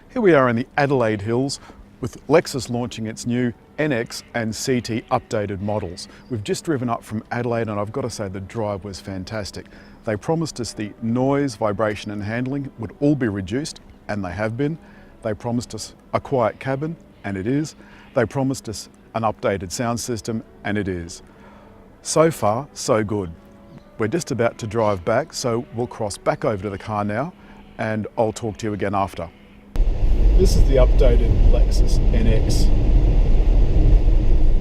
Here we are in the Adelaide Hills with Lexus launching its new NX and CT updated models. We've just driven up from Adelaide and I've got to say the drive was fantastic. They promised us the noise, vibration and handling would all be reduced, and they have been. They promised us a quiet cabin, and it is. They promised us an updated sound system, and it is. So far, so good. We're just about to drive back, so we'll cross back over to the car now and I'll talk to you again after. This is the updated Lexus NX,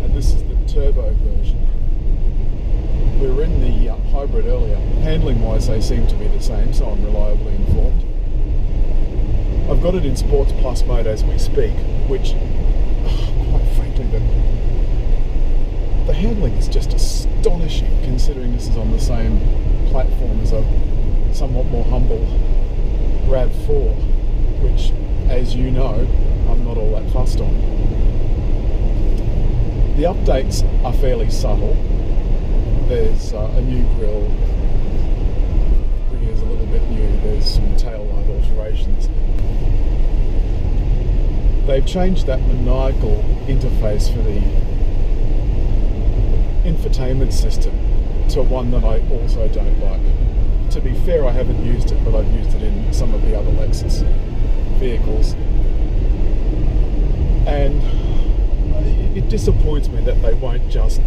and this is the turbo version. We were in the hybrid earlier. Handling wise they seem to be the same, so I'm reliably informed. I've got it in Sports Plus mode as we speak, which quite frankly the handling is just astonishing considering this is on the same platform as a somewhat more humble RAV4, which, as you know, I'm not all that fussed on. The updates are fairly subtle. There's a new grille, rear's a little bit new, there's some tail light alterations. They've changed that maniacal interface for the infotainment system to one that I also don't like. To be fair, I haven't used it, but I've used it in some of the other Lexus vehicles, and it disappoints me that they won't just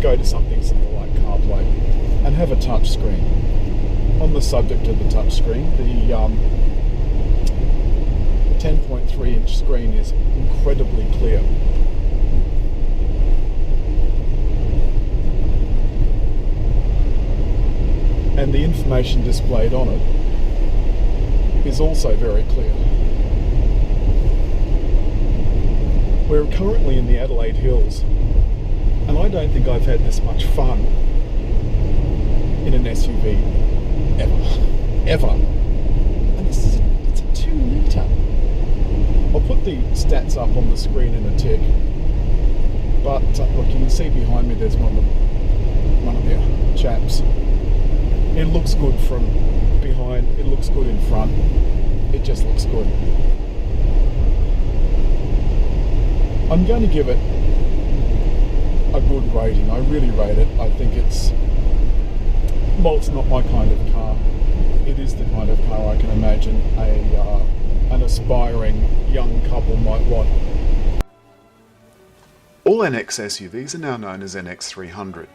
go to something simple like CarPlay and have a touch screen. On the subject of the touch screen, the 10.3 inch screen is incredibly clear. And the information displayed on it is also very clear. We're currently in the Adelaide Hills, and I don't think I've had this much fun in an SUV ever. And this is it's a 2 litre. I'll put the stats up on the screen in a tick, but look, you can see behind me there's one of their chaps. It looks good from behind, it looks good in front, it just looks good. I'm going to give it a good rating. I really rate it. I think it's not my kind of car. It is the kind of car I can imagine an aspiring young couple might want. All NX SUVs are now known as NX300.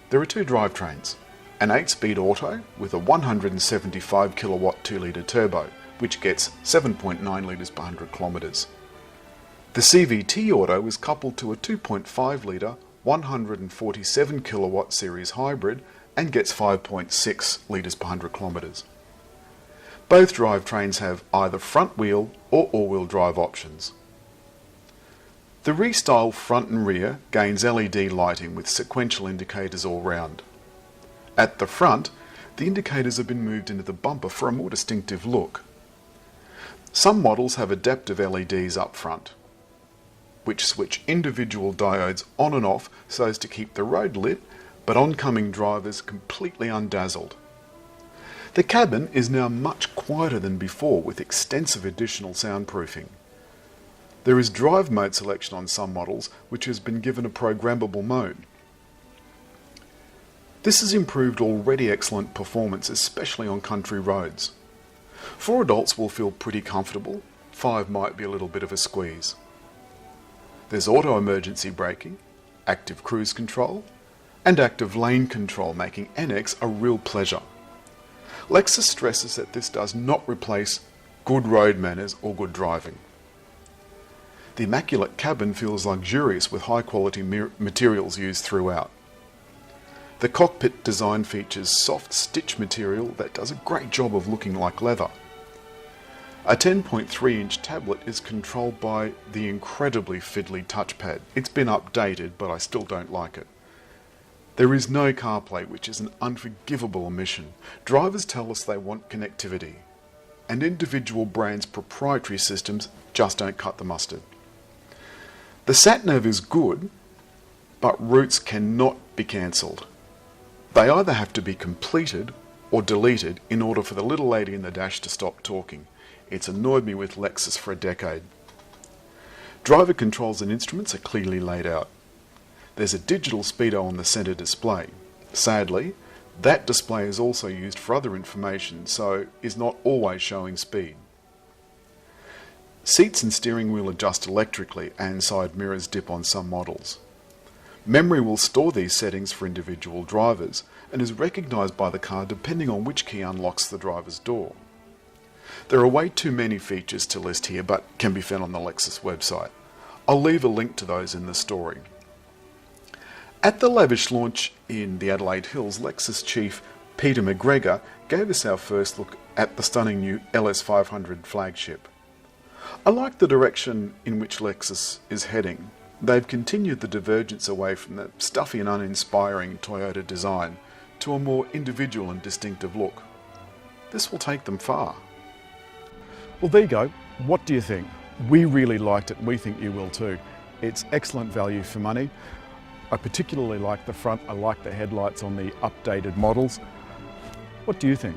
There are two drivetrains. An 8-speed auto with a 175 kilowatt 2 litre turbo, which gets 7.9 litres per 100 kilometres. The CVT auto is coupled to a 2.5 litre 147 kilowatt series hybrid and gets 5.6 litres per 100 kilometres. Both drivetrains have either front wheel or all-wheel drive options. The restyled front and rear gains LED lighting with sequential indicators all round. At the front, the indicators have been moved into the bumper for a more distinctive look. Some models have adaptive LEDs up front, which switch individual diodes on and off so as to keep the road lit, but oncoming drivers completely undazzled. The cabin is now much quieter than before with extensive additional soundproofing. There is drive mode selection on some models, which has been given a programmable mode. This has improved already excellent performance, especially on country roads. 4 adults will feel pretty comfortable, 5 might be a little bit of a squeeze. There's auto emergency braking, active cruise control, and active lane control, making NX a real pleasure. Lexus stresses that this does not replace good road manners or good driving. The immaculate cabin feels luxurious with high quality materials used throughout. The cockpit design features soft stitch material that does a great job of looking like leather. A 10.3 inch tablet is controlled by the incredibly fiddly touchpad. It's been updated, but I still don't like it. There is no CarPlay, which is an unforgivable omission. Drivers tell us they want connectivity, and individual brands' proprietary systems just don't cut the mustard. The sat-nav is good, but routes cannot be cancelled. They either have to be completed or deleted in order for the little lady in the dash to stop talking. It's annoyed me with Lexus for a decade. Driver controls and instruments are clearly laid out. There's a digital speedo on the centre display. Sadly, that display is also used for other information, so is not always showing speed. Seats and steering wheel adjust electrically and side mirrors dip on some models. Memory will store these settings for individual drivers and is recognised by the car depending on which key unlocks the driver's door. There are way too many features to list here, but can be found on the Lexus website. I'll leave a link to those in the story. At the lavish launch in the Adelaide Hills, Lexus chief Peter McGregor gave us our first look at the stunning new LS500 flagship. I like the direction in which Lexus is heading. They've continued the divergence away from the stuffy and uninspiring Toyota design to a more individual and distinctive look. This will take them far. Well, there you go. What do you think? We really liked it and we think you will too. It's excellent value for money. I particularly like the front. I like the headlights on the updated models. What do you think?